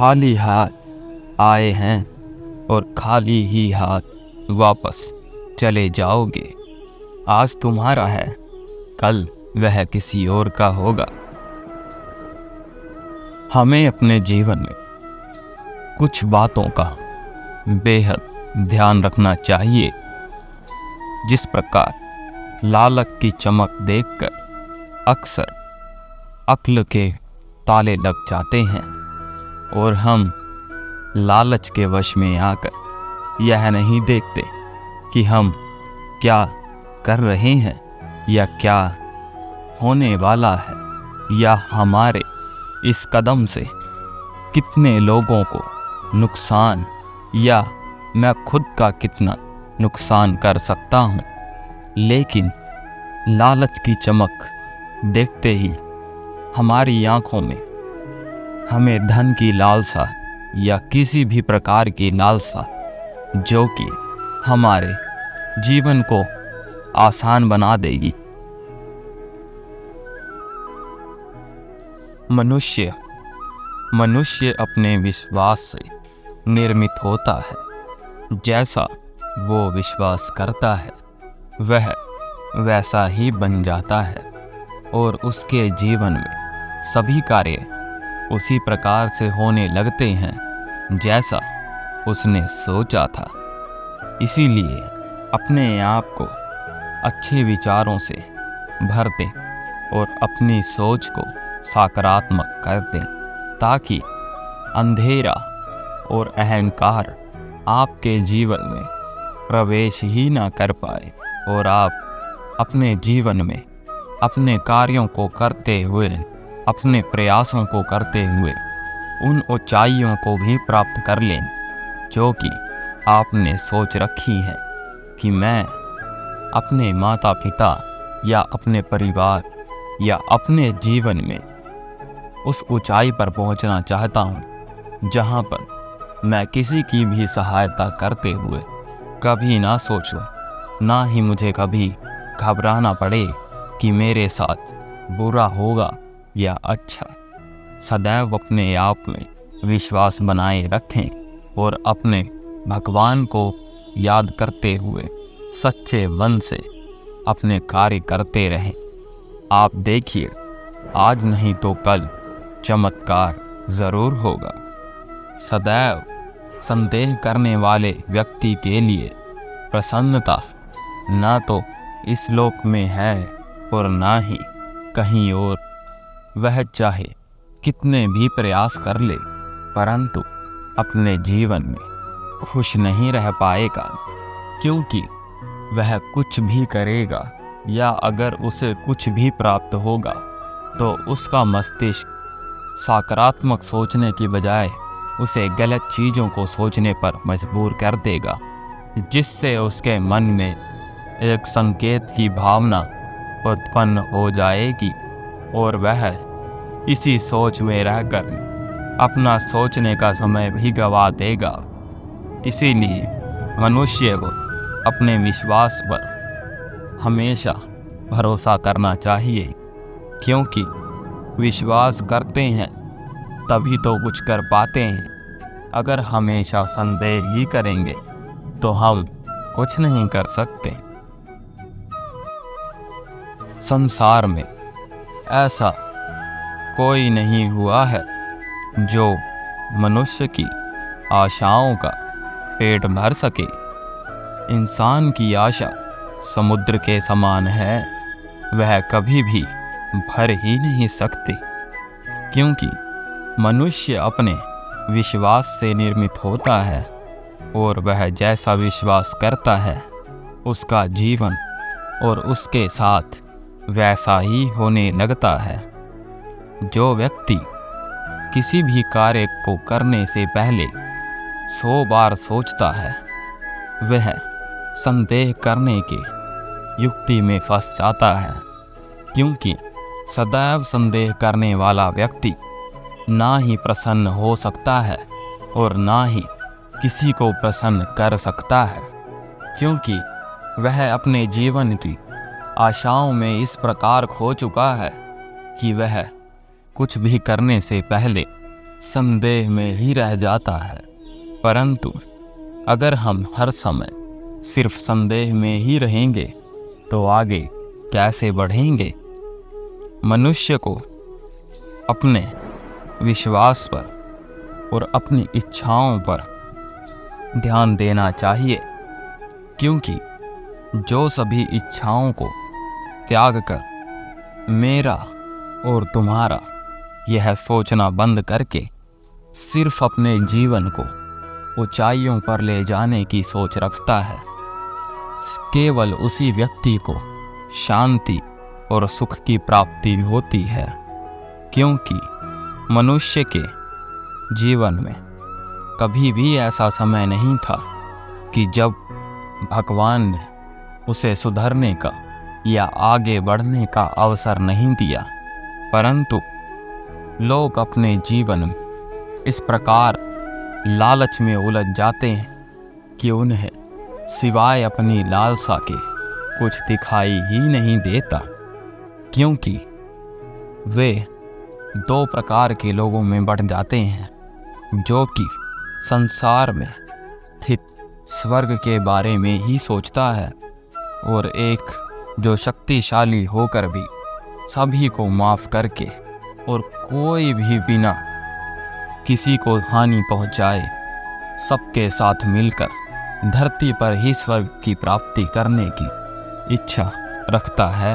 खाली हाथ आए हैं और खाली ही हाथ वापस चले जाओगे। आज तुम्हारा है, कल वह किसी और का होगा। हमें अपने जीवन में कुछ बातों का बेहद ध्यान रखना चाहिए। जिस प्रकार लालच की चमक देखकर अक्सर अक्ल के ताले लग जाते हैं और हम लालच के वश में आकर यह नहीं देखते कि हम क्या कर रहे हैं या क्या होने वाला है, या हमारे इस कदम से कितने लोगों को नुकसान या मैं खुद का कितना नुकसान कर सकता हूँ। लेकिन लालच की चमक देखते ही हमारी आँखों में हमें धन की लालसा या किसी भी प्रकार की लालसा जो कि हमारे जीवन को आसान बना देगी। मनुष्य अपने विश्वास से निर्मित होता है। जैसा वो विश्वास करता है वह वैसा ही बन जाता है और उसके जीवन में सभी कार्य उसी प्रकार से होने लगते हैं जैसा उसने सोचा था। इसीलिए अपने आप को अच्छे विचारों से भर दें और अपनी सोच को सकारात्मक कर दें, ताकि अंधेरा और अहंकार आपके जीवन में प्रवेश ही ना कर पाए और आप अपने जीवन में अपने कार्यों को करते हुए, अपने प्रयासों को करते हुए उन ऊंचाइयों को भी प्राप्त कर लें जो कि आपने सोच रखी है कि मैं अपने माता पिता या अपने परिवार या अपने जीवन में उस ऊंचाई पर पहुंचना चाहता हूं जहां पर मैं किसी की भी सहायता करते हुए कभी ना सोचूं, ना ही मुझे कभी घबराना पड़े कि मेरे साथ बुरा होगा या अच्छा। सदैव अपने आप में विश्वास बनाए रखें और अपने भगवान को याद करते हुए सच्चे मन से अपने कार्य करते रहें। आप देखिए, आज नहीं तो कल चमत्कार ज़रूर होगा। सदैव संदेह करने वाले व्यक्ति के लिए प्रसन्नता ना तो इस लोक में है और ना ही कहीं और। वह चाहे कितने भी प्रयास कर ले परंतु अपने जीवन में खुश नहीं रह पाएगा, क्योंकि वह कुछ भी करेगा या अगर उसे कुछ भी प्राप्त होगा तो उसका मस्तिष्क सकारात्मक सोचने की बजाय उसे गलत चीज़ों को सोचने पर मजबूर कर देगा, जिससे उसके मन में एक संकेत की भावना उत्पन्न हो जाएगी और वह इसी सोच में रहकर अपना सोचने का समय भी गंवा देगा। इसीलिए मनुष्य को अपने विश्वास पर हमेशा भरोसा करना चाहिए, क्योंकि विश्वास करते हैं तभी तो कुछ कर पाते हैं। अगर हमेशा संदेह ही करेंगे तो हम कुछ नहीं कर सकते। संसार में ऐसा कोई नहीं हुआ है जो मनुष्य की आशाओं का पेट भर सके। इंसान की आशा समुद्र के समान है, वह कभी भी भर ही नहीं सकती, क्योंकि मनुष्य अपने विश्वास से निर्मित होता है और वह जैसा विश्वास करता है उसका जीवन और उसके साथ वैसा ही होने लगता है। जो व्यक्ति किसी भी कार्य को करने से पहले 100 बार सोचता है वह संदेह करने के युक्ति में फंस जाता है, क्योंकि सदैव संदेह करने वाला व्यक्ति ना ही प्रसन्न हो सकता है और ना ही किसी को प्रसन्न कर सकता है, क्योंकि वह अपने जीवन की आशाओं में इस प्रकार खो चुका है कि वह कुछ भी करने से पहले संदेह में ही रह जाता है। परंतु अगर हम हर समय सिर्फ संदेह में ही रहेंगे तो आगे कैसे बढ़ेंगे। मनुष्य को अपने विश्वास पर और अपनी इच्छाओं पर ध्यान देना चाहिए, क्योंकि जो सभी इच्छाओं को त्याग कर मेरा और तुम्हारा यह सोचना बंद करके सिर्फ अपने जीवन को ऊंचाइयों पर ले जाने की सोच रखता है, केवल उसी व्यक्ति को शांति और सुख की प्राप्ति होती है। क्योंकि मनुष्य के जीवन में कभी भी ऐसा समय नहीं था कि जब भगवान ने उसे सुधरने का या आगे बढ़ने का अवसर नहीं दिया। परंतु लोग अपने जीवन में इस प्रकार लालच में उलझ जाते हैं कि उन्हें सिवाय अपनी लालसा के कुछ दिखाई ही नहीं देता, क्योंकि वे दो प्रकार के लोगों में बढ़ जाते हैं, जो कि संसार में स्थित स्वर्ग के बारे में ही सोचता है, और एक जो शक्तिशाली होकर भी सभी को माफ करके और कोई भी बिना किसी को हानि पहुंचाए सबके साथ मिलकर धरती पर ही स्वर्ग की प्राप्ति करने की इच्छा रखता है।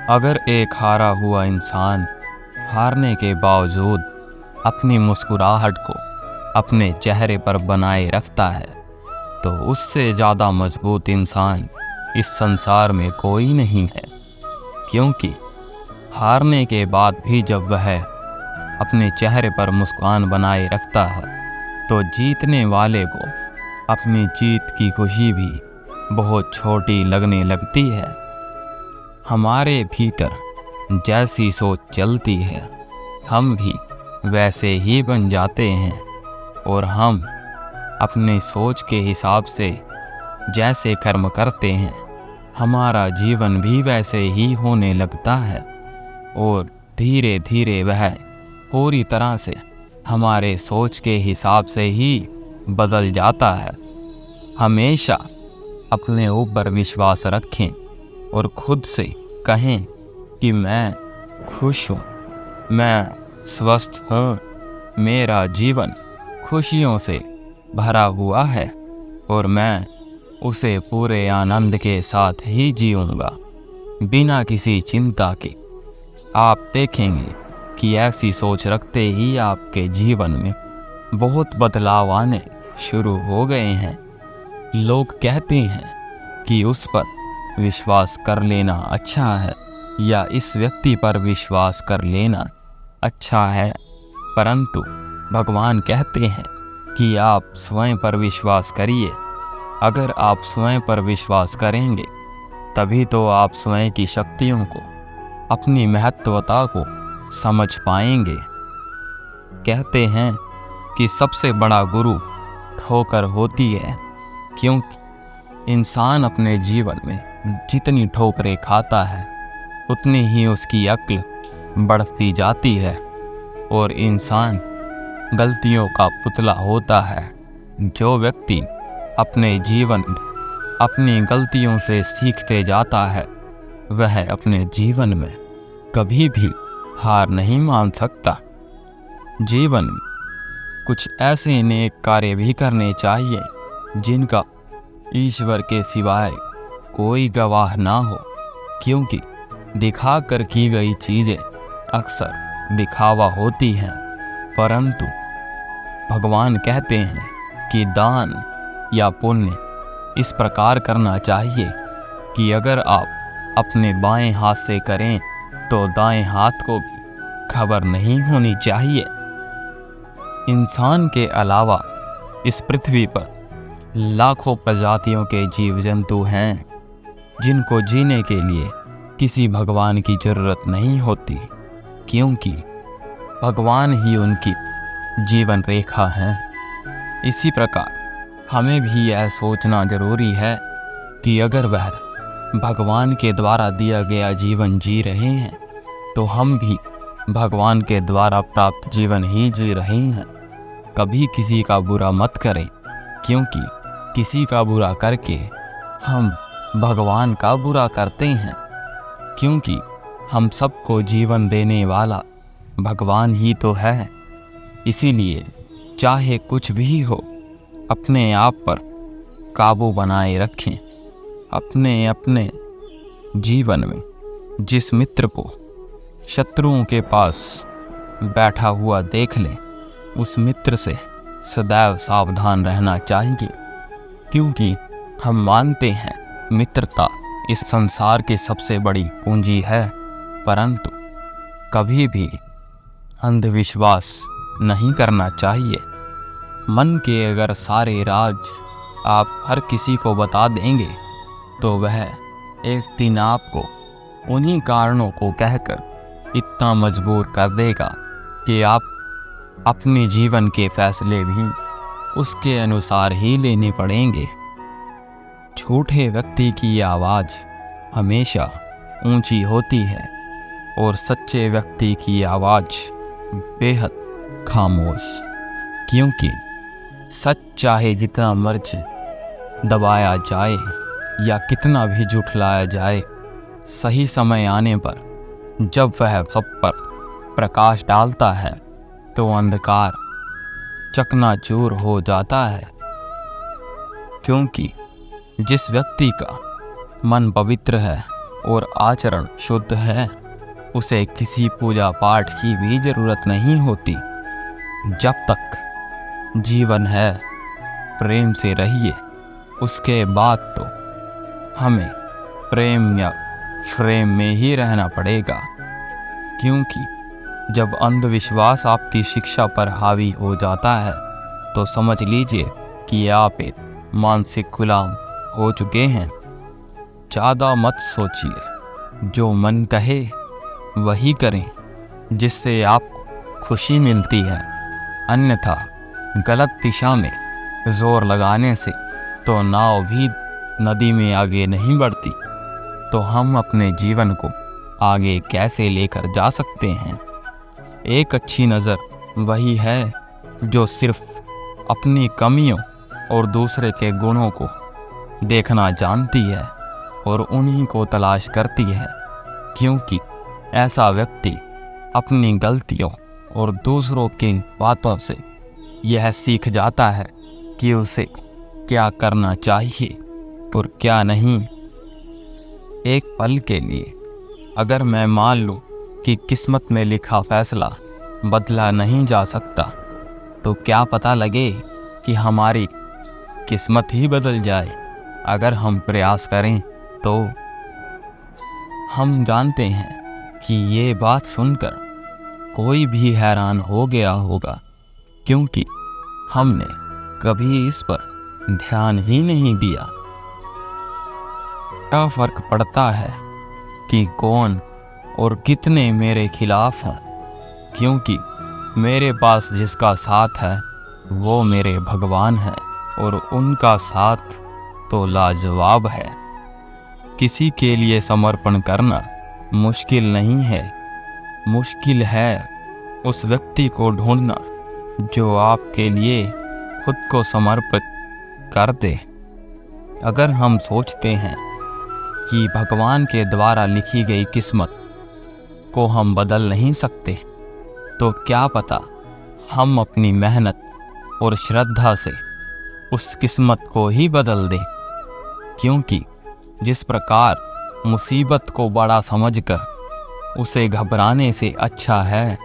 अगर एक हारा हुआ इंसान हारने के बावजूद अपनी मुस्कुराहट को अपने चेहरे पर बनाए रखता है, तो उससे ज़्यादा मजबूत इंसान इस संसार में कोई नहीं है। क्योंकि हारने के बाद भी जब वह अपने चेहरे पर मुस्कान बनाए रखता है, तो जीतने वाले को अपनी जीत की खुशी भी बहुत छोटी लगने लगती है। हमारे भीतर जैसी सोच चलती है, हम भी वैसे ही बन जाते हैं, और हम अपने सोच के हिसाब से जैसे कर्म करते हैं, हमारा जीवन भी वैसे ही होने लगता है, और धीरे धीरे वह पूरी तरह से हमारे सोच के हिसाब से ही बदल जाता है। हमेशा अपने ऊपर विश्वास रखें और खुद से कहें कि मैं खुश हूँ, मैं स्वस्थ हूँ, मेरा जीवन खुशियों से भरा हुआ है और मैं उसे पूरे आनंद के साथ ही जीऊँगा, बिना किसी चिंता के। आप देखेंगे कि ऐसी सोच रखते ही आपके जीवन में बहुत बदलाव आने शुरू हो गए हैं। लोग कहते हैं कि उस पर विश्वास कर लेना अच्छा है या इस व्यक्ति पर विश्वास कर लेना अच्छा है, परंतु भगवान कहते हैं कि आप स्वयं पर विश्वास करिए। अगर आप स्वयं पर विश्वास करेंगे तभी तो आप स्वयं की शक्तियों को, अपनी महत्वता को समझ पाएंगे। कहते हैं कि सबसे बड़ा गुरु ठोकर होती है, क्योंकि इंसान अपने जीवन में जितनी ठोकरें खाता है उतनी ही उसकी अक्ल बढ़ती जाती है और इंसान गलतियों का पुतला होता है। जो व्यक्ति अपने जीवन में अपनी गलतियों से सीखते जाता है, वह अपने जीवन में कभी भी हार नहीं मान सकता। जीवन में कुछ ऐसे नेक कार्य भी करने चाहिए जिनका ईश्वर के सिवाय कोई गवाह ना हो, क्योंकि दिखाकर की गई चीज़ें अक्सर दिखावा होती हैं। परंतु भगवान कहते हैं कि दान या पुण्य इस प्रकार करना चाहिए कि अगर आप अपने बाएं हाथ से करें तो दाएं हाथ को भी खबर नहीं होनी चाहिए। इंसान के अलावा इस पृथ्वी पर लाखों प्रजातियों के जीव जंतु हैं जिनको जीने के लिए किसी भगवान की जरूरत नहीं होती, क्योंकि भगवान ही उनकी जीवन रेखा है। इसी प्रकार हमें भी यह सोचना जरूरी है कि अगर वह भगवान के द्वारा दिया गया जीवन जी रहे हैं तो हम भी भगवान के द्वारा प्राप्त जीवन ही जी रहे हैं। कभी किसी का बुरा मत करें, क्योंकि किसी का बुरा करके हम भगवान का बुरा करते हैं। क्योंकि हम सबको जीवन देने वाला भगवान ही तो है। इसीलिए चाहे कुछ भी हो, अपने आप पर काबू बनाए रखें। अपने अपने जीवन में जिस मित्र को शत्रुओं के पास बैठा हुआ देख लें, उस मित्र से सदैव सावधान रहना चाहिए। क्योंकि हम मानते हैं मित्रता इस संसार की सबसे बड़ी पूंजी है, परंतु कभी भी अंधविश्वास नहीं करना चाहिए। मन के अगर सारे राज आप हर किसी को बता देंगे तो वह एक दिन आपको उन्हीं कारणों को कहकर इतना मजबूर कर देगा कि आप अपने जीवन के फैसले भी उसके अनुसार ही लेने पड़ेंगे। झूठे व्यक्ति की आवाज़ हमेशा ऊंची होती है और सच्चे व्यक्ति की आवाज़ बेहद खामोश। क्योंकि सच चाहे जितना मर्जी दबाया जाए या कितना भी झुठलाया जाए, सही समय आने पर जब वह सब पर प्रकाश डालता है तो अंधकार चकनाचूर हो जाता है। क्योंकि जिस व्यक्ति का मन पवित्र है और आचरण शुद्ध है, उसे किसी पूजा पाठ की भी जरूरत नहीं होती। जब तक जीवन है, प्रेम से रहिए। उसके बाद तो हमें प्रेम या फ्रेम में ही रहना पड़ेगा। क्योंकि जब अंधविश्वास आपकी शिक्षा पर हावी हो जाता है तो समझ लीजिए कि आप एक मानसिक गुलाम हो चुके हैं। ज़्यादा मत सोचिए, जो मन कहे वही करें जिससे आपको खुशी मिलती है। अन्यथा गलत दिशा में जोर लगाने से तो नाव भी नदी में आगे नहीं बढ़ती। तो हम अपने जीवन को आगे कैसे लेकर जा सकते हैं? एक अच्छी नज़र वही है जो सिर्फ अपनी कमियों और दूसरे के गुणों को देखना जानती है और उन्हीं को तलाश करती है। क्योंकि ऐसा व्यक्ति अपनी गलतियों और दूसरों की बातों से यह सीख जाता है कि उसे क्या करना चाहिए और क्या नहीं। एक पल के लिए अगर मैं मान लूं कि किस्मत में लिखा फैसला बदला नहीं जा सकता, तो क्या पता लगे कि हमारी किस्मत ही बदल जाए। अगर हम प्रयास करें तो हम जानते हैं कि ये बात सुनकर कोई भी हैरान हो गया होगा, क्योंकि हमने कभी इस पर ध्यान ही नहीं दिया। क्या फर्क पड़ता है कि कौन और कितने मेरे खिलाफ हैं, क्योंकि मेरे पास जिसका साथ है वो मेरे भगवान हैं और उनका साथ तो लाजवाब है। किसी के लिए समर्पण करना मुश्किल नहीं है, मुश्किल है उस व्यक्ति को ढूंढना जो आपके लिए खुद को समर्पित कर दे। अगर हम सोचते हैं कि भगवान के द्वारा लिखी गई किस्मत को हम बदल नहीं सकते, तो क्या पता हम अपनी मेहनत और श्रद्धा से उस किस्मत को ही बदल दें। क्योंकि जिस प्रकार मुसीबत को बड़ा समझकर उसे घबराने से अच्छा है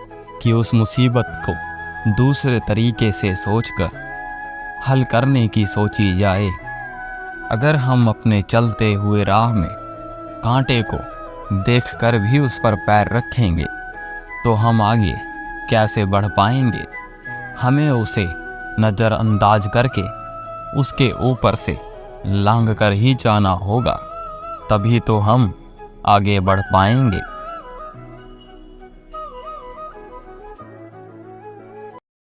कि उस मुसीबत को दूसरे तरीके से सोचकर हल करने की सोची जाए। अगर हम अपने चलते हुए राह में कांटे को देखकर भी उस पर पैर रखेंगे तो हम आगे कैसे बढ़ पाएंगे। हमें उसे नज़रअंदाज करके उसके ऊपर से लांघ कर ही जाना होगा, तभी तो हम आगे बढ़ पाएंगे।